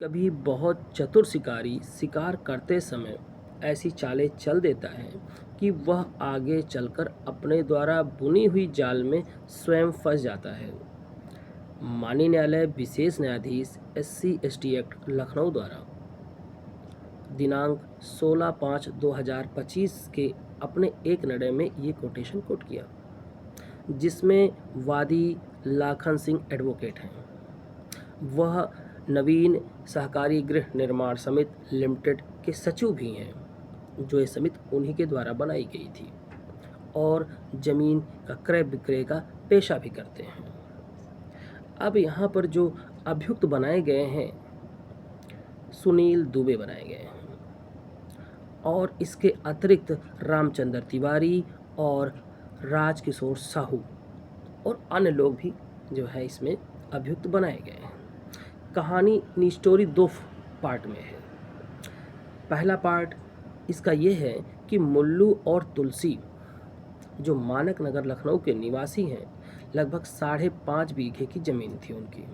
कभी बहुत चतुर शिकारी शिकार करते समय ऐसी चालें चल देता है कि वह आगे चलकर अपने द्वारा बुनी हुई जाल में स्वयं फंस जाता है। माननीय न्यायालय विशेष न्यायाधीश SC/ST एक्ट लखनऊ द्वारा दिनांक 16/5/2025 के अपने एक निर्णय में ये कोटेशन कोट किया, जिसमें वादी लाखन सिंह एडवोकेट हैं। वह नवीन सहकारी गृह निर्माण समिति लिमिटेड के सचिव भी हैं, जो ये समिति उन्हीं के द्वारा बनाई गई थी और ज़मीन का क्रय विक्रय का पेशा भी करते हैं। अब यहाँ पर जो अभियुक्त बनाए गए हैं, सुनील दुबे बनाए गए हैं और इसके अतिरिक्त रामचंद्र तिवारी और राजकिशोर साहू और अन्य लोग भी जो है इसमें अभियुक्त बनाए गए हैं। कहानी स्टोरी दो पार्ट में है। पहला पार्ट इसका ये है कि मुल्लू और तुलसी जो मानक नगर लखनऊ के निवासी हैं, लगभग 5.5 बीघे की ज़मीन थी उनकी।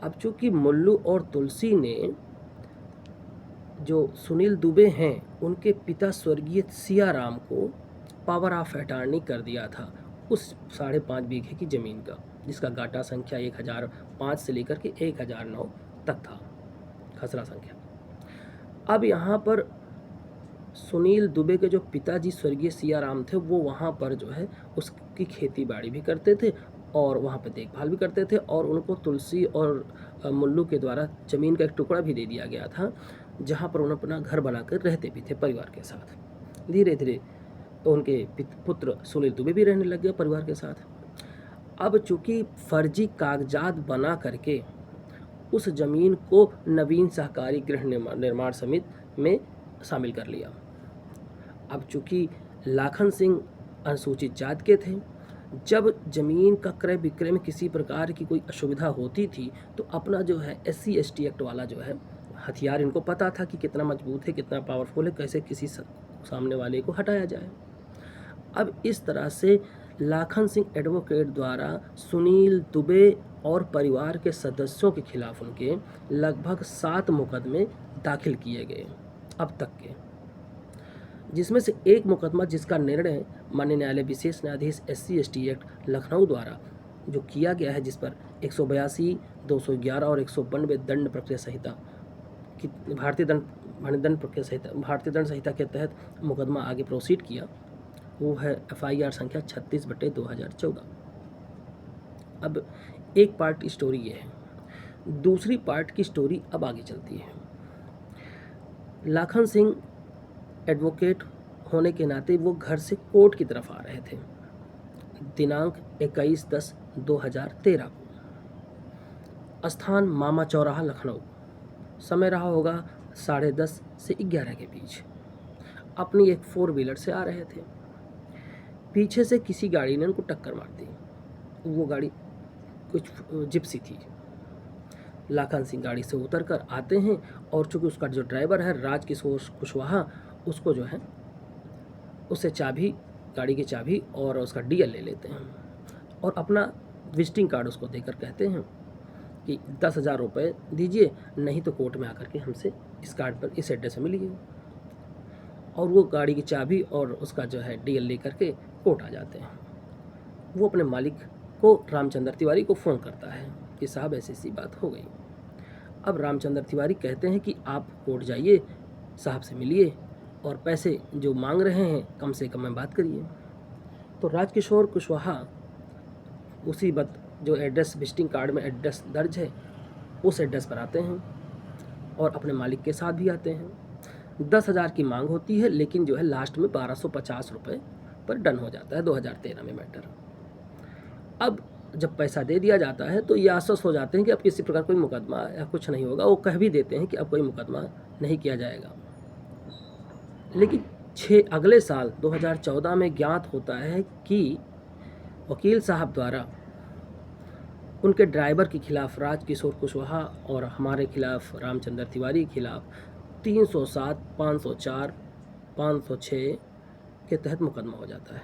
अब चूँकि मुल्लू और तुलसी ने जो सुनील दुबे हैं, उनके पिता स्वर्गीय सियाराम को पावर ऑफ अटॉर्नी कर दिया था उस 5.5 बीघे की ज़मीन का, जिसका गाटा संख्या 1005 से लेकर के 1009 तक था, खसरा संख्या। अब यहाँ पर सुनील दुबे के जो पिताजी स्वर्गीय सियाराम थे, वो वहाँ पर जो है उसकी खेती बाड़ी भी करते थे और वहाँ पर देखभाल भी करते थे और उनको तुलसी और मुल्लू के द्वारा ज़मीन का एक टुकड़ा भी दे दिया गया था, जहाँ पर उन्होंने अपना घर बनाकर रहते भी थे परिवार के साथ। धीरे धीरे उनके पुत्र सुनील दुबे भी रहने लग गए परिवार के साथ। अब चूँकि फर्जी कागजात बना करके उस ज़मीन को नवीन सहकारी गृह निर्माण समिति में शामिल कर लिया। अब चूँकि लाखन सिंह अनुसूचित जाति के थे, जब ज़मीन का क्रय विक्रय में किसी प्रकार की कोई असुविधा होती थी तो अपना जो है SC/ST एक्ट वाला जो है हथियार, इनको पता था कि कितना मजबूत है, कितना पावरफुल है, कैसे किसी सामने वाले को हटाया जाए। अब इस तरह से लाखन सिंह एडवोकेट द्वारा सुनील दुबे और परिवार के सदस्यों के खिलाफ उनके लगभग 7 मुकदमे दाखिल किए गए अब तक के, जिसमें से एक मुकदमा जिसका निर्णय माननीय न्यायालय विशेष न्यायाधीश SC/ST एक्ट लखनऊ द्वारा जो किया गया है, जिस पर 182, 211 और 192 दंड प्रक्रिया संहिता की भारतीय दंड संहिता के तहत मुकदमा आगे प्रोसीड किया, वो है FIR संख्या 36/2014। अब एक पार्ट स्टोरी ये है, दूसरी पार्ट की स्टोरी अब आगे चलती है। लाखन सिंह एडवोकेट होने के नाते वो घर से कोर्ट की तरफ आ रहे थे दिनांक 21/10/2013 को। स्थान मामा चौराहा लखनऊ। समय रहा होगा 10:30 से 11 के बीच। अपनी एक 4 व्हीलर से आ रहे थे। पीछे से किसी गाड़ी ने उनको टक्कर मार दी। वो गाड़ी कुछ जिप्सी थी। लाखन सिंह गाड़ी से उतर कर आते हैं और चूँकि उसका जो ड्राइवर है राजकिशोर कुशवाहा, उसको जो है उससे चाबी, गाड़ी की चाबी और उसका DL ले लेते हैं और अपना विजिटिंग कार्ड उसको देकर कहते हैं कि 10,000 रुपये दीजिए, नहीं तो कोर्ट में आकर के हमसे इस कार्ड पर इस एड्रेस में मिलिए। और वो गाड़ी की चाबी और उसका जो है DL ले करके कोर्ट आ जाते हैं। वो अपने मालिक को रामचंद्र तिवारी को फ़ोन करता है कि साहब ऐसी बात हो गई। अब रामचंद्र तिवारी कहते हैं कि आप कोर्ट जाइए, साहब से मिलिए और पैसे जो मांग रहे हैं कम से कम में बात करिए। तो राजकिशोर कुशवाहा उसी जो एड्रेस विजिटिंग कार्ड में एड्रेस दर्ज है उस एड्रेस पर आते हैं और अपने मालिक के साथ भी आते हैं। 10,000 की मांग होती है, लेकिन जो है लास्ट में 1250 रुपये पर डन हो जाता है 2013 में मैटर। अब जब पैसा दे दिया जाता है तो ये आश्वस्त हो जाते हैं कि अब किसी प्रकार कोई मुकदमा या कुछ नहीं होगा। वो कह भी देते हैं कि अब कोई मुकदमा नहीं किया जाएगा। लेकिन अगले साल 2014 में ज्ञात होता है कि वकील साहब द्वारा उनके ड्राइवर के खिलाफ राजकिशोर कुशवाहा और हमारे खिलाफ रामचंद्र तिवारी के खिलाफ 307, 504, 506 के तहत मुकदमा हो जाता है।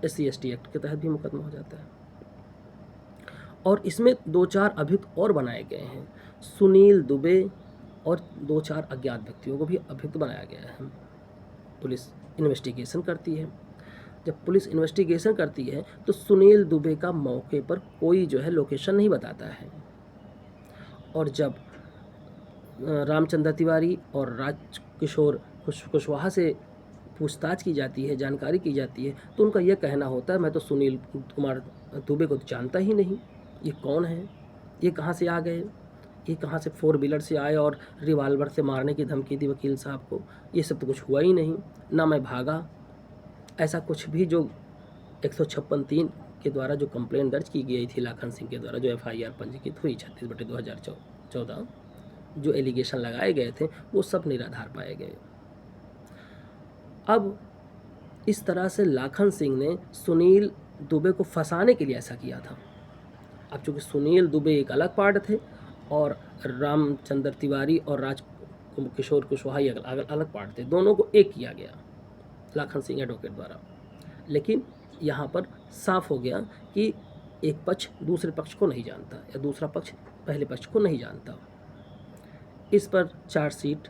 SC/ST एक्ट के तहत भी मुकदमा हो जाता है और इसमें 2-4 अभियुक्त और बनाए गए हैं। सुनील दुबे और 2-4 अज्ञात व्यक्तियों को भी अभियुक्त बनाया गया है। पुलिस इन्वेस्टिगेशन करती है। जब पुलिस इन्वेस्टिगेशन करती है तो सुनील दुबे का मौके पर कोई जो है लोकेशन नहीं बताता है। और जब रामचंद्र तिवारी और राजकिशोर कुशवाहा से पूछताछ की जाती है, जानकारी की जाती है, तो उनका यह कहना होता है, मैं तो सुनील कुमार दुबे को जानता ही नहीं, ये कौन है, ये कहाँ से आ गए, ये कहाँ से 4 व्हीलर से आए और रिवाल्वर से मारने की धमकी दी वकील साहब को, ये सब तो कुछ हुआ ही नहीं, ना मैं भागा। ऐसा कुछ भी जो 156(3) के द्वारा जो कंप्लेंट दर्ज की गई थी लाखन सिंह के द्वारा, जो FIR पंजीकृत हुई 36/2014, जो एलिगेशन लगाए गए थे वो सब निराधार पाए गए। अब इस तरह से लाखन सिंह ने सुनील दुबे को फंसाने के लिए ऐसा किया था। अब चूँकि सुनील दुबे एक अलग पार्ट थे और रामचंद्र तिवारी और राजकिशोर कुशवाहा अलग पार्ट थे, दोनों को एक किया गया लाखन सिंह एडवोकेट द्वारा। लेकिन यहाँ पर साफ हो गया कि एक पक्ष दूसरे पक्ष को नहीं जानता या दूसरा पक्ष पहले पक्ष को नहीं जानता। इस पर चार्जशीट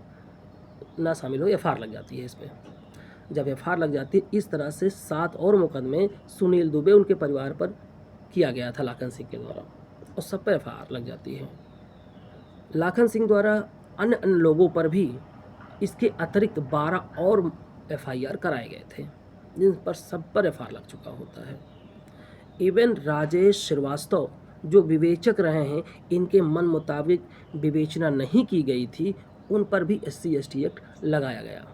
ना शामिल हो, FIR लग जाती है इस पर। जब FIR लग जाती है, इस तरह से 7 और मुकदमे सुनील दुबे उनके परिवार पर किया गया था लाखन सिंह के द्वारा, और सब पर FIR लग जाती है। लाखन सिंह द्वारा अन्य लोगों पर भी इसके अतिरिक्त 12 और FIR कराए गए थे, जिन पर सब पर FIR लग चुका होता है। इवन राजेश श्रीवास्तव जो विवेचक रहे हैं, इनके मन मुताबिक विवेचना नहीं की गई थी, उन पर भी SC/ST एक्ट लगाया गया,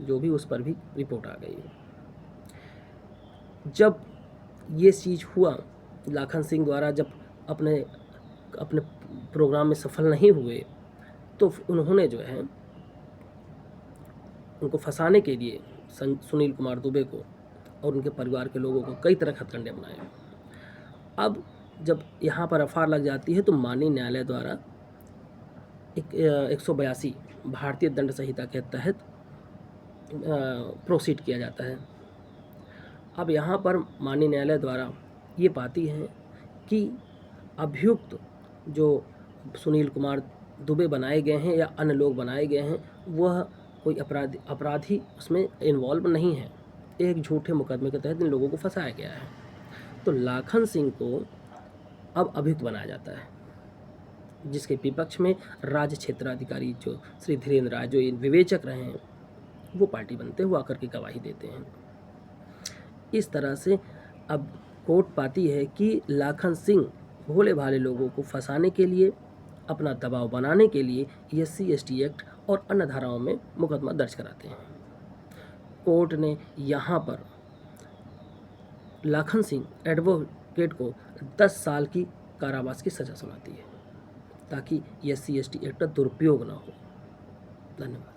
जो भी उस पर भी रिपोर्ट आ गई। जब ये चीज़ हुआ, लाखन सिंह द्वारा जब अपने प्रोग्राम में सफल नहीं हुए, तो उन्होंने जो है उनको फंसाने के लिए सुनील कुमार दुबे को और उनके परिवार के लोगों को कई तरह के हथकंडे बनाए। अब जब यहाँ पर FIR लग जाती है तो माननीय न्यायालय द्वारा 182 भारतीय दंड संहिता के तहत प्रोसीड किया जाता है। अब यहाँ पर माननीय न्यायालय द्वारा ये पाती है कि अभियुक्त जो सुनील कुमार दुबे बनाए गए हैं या अन्य लोग बनाए गए हैं, वह कोई अपराधी उसमें इन्वॉल्व नहीं है। एक झूठे मुकदमे के तहत इन लोगों को फंसाया गया है। तो लाखन सिंह को अब अभियुक्त बनाया जाता है, जिसके विपक्ष में राज्य क्षेत्राधिकारी जो श्री धीरेन्द्र राय, जो विवेचक रहे हैं, वो पार्टी बनते हुए आकर के गवाही देते हैं। इस तरह से अब कोर्ट पाती है कि लाखन सिंह भोले भाले लोगों को फंसाने के लिए, अपना दबाव बनाने के लिए SC/ST एक्ट और अन्य धाराओं में मुकदमा दर्ज कराते हैं। कोर्ट ने यहाँ पर लाखन सिंह एडवोकेट को 10 साल की कारावास की सज़ा सुनाती है, ताकि SC/ST एक्ट का दुरुपयोग न हो। धन्यवाद।